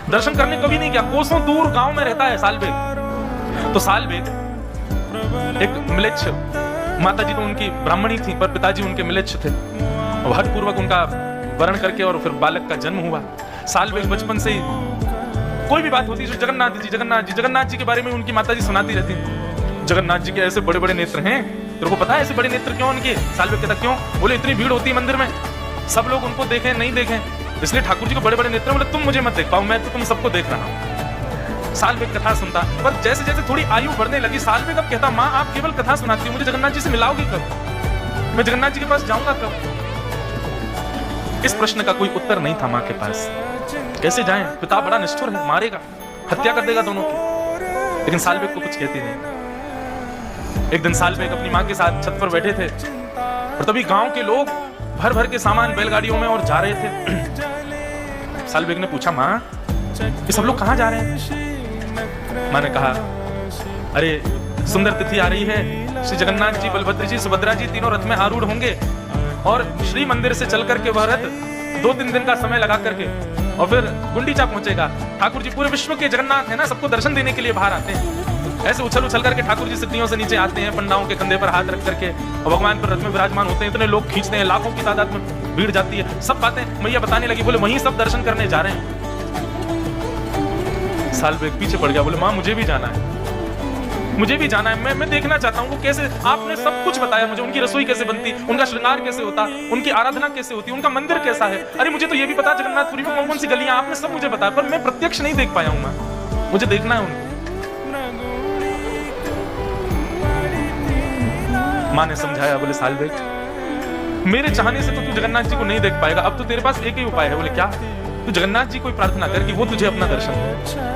दर्शन करने कभी नहीं गया। कोसों दूर गांव में रहता है सालबेग। तो सालबेग एक मिलेच्छ, माता जी तो उनकी ब्राह्मणी थी पर पिताजी उनके मिलेच्छ थे। हठ पूर्वक उनका वर्ण करके और फिर बालक का जन्म हुआ। सालबेग बचपन से ही कोई भी बात होती है, जगन्नाथ जी के बारे में उनकी माता जी सुनाती रहती। जगन्नाथ जी के ऐसे बड़े बड़े नेत्र हैं, तेरे को पता है ऐसे बड़े नेत्र क्यों उनके? सालबेग कहता क्यों? बोले इतनी भीड़ होती है मंदिर में, सब लोग उनको देखें नहीं देखें, इसलिए ठाकुर जी को बड़े बड़े नेत्र। बोले तुम मुझे मत देख पाओ, मैं तो तुम सबको देख रहा हूँ। सालबेग कथा सुनता, पर जैसे जैसे थोड़ी आयु बढ़ने लगी सालबेग अब कहता माँ आप केवल कथा सुनाती हो, मुझे जगन्नाथ जी से मिलाओगी कब? मैं जगन्नाथ जी के पास जाऊंगा कब? इस प्रश्न का कोई उत्तर नहीं था माँ के पास। कैसे जाएं? पिता बड़ा निष्ठुर है, मारेगा, हत्या कर देगा दोनों की। लेकिन सालबेग को कुछ कहती नहीं। एक दिन सालबेग अपनी माँ के साथ छत पर बैठे थे और तभी गांव के लोग भर भर के सामान बैलगाड़ियों में और जा रहे थे। सालबेग ने पूछा माँ ये सब लोग कहाँ जा रहे हैं? माँ ने कहा अरे सुंदर तिथि आ रही है, श्री जगन्नाथ जी, बलभद्र जी, सुभद्रा जी तीनों रथ में आरूढ़ होंगे और श्री मंदिर से चल करके वह रथ 2-3 दिन का समय लगा करके और फिर गुंडीचा पहुंचेगा। ठाकुर जी पूरे विश्व के जगन्नाथ है ना, सबको दर्शन देने के लिए बाहर आते हैं। ऐसे उछल उछल करके ठाकुर जी सीढ़ियों से नीचे आते हैं, पंडाओं के कंधे पर हाथ रख करके और भगवान पर रथ में विराजमान होते हैं। इतने लोग खींचते हैं, लाखों की तादाद में भीड़ जाती है। सब बातें मैया बताने लगी, बोले वहीं सब दर्शन करने जा रहे हैं। सालबेग पीछे पड़ गया, बोले माँ मुझे भी जाना है, मुझे भी जाना है, मैं देखना चाहता हूँ वो कैसे, आपने सब कुछ बताया मुझे, उनकी रसोई कैसे बनती, उनका श्रृंगार कैसे होता, उनकी आराधना कैसे होती, उनका मंदिर कैसा है। अरे मुझे तो ये भी पता जगन्नाथपुरी में कौन कौन सी गलियां, आपने सब मुझे बताया, पर मैं प्रत्यक्ष नहीं देख पाया हूँ माँ, मुझे देखना है उनको। माँ ने समझाया, बोले सालबेग मेरे चाहने से तो तू जगन्नाथ जी को नहीं देख पाएगा, अब तो तेरे पास एक ही उपाय है। बोले क्या? तू जगन्नाथ जी को प्रार्थना कर कि वो तुझे अपना दर्शन दे।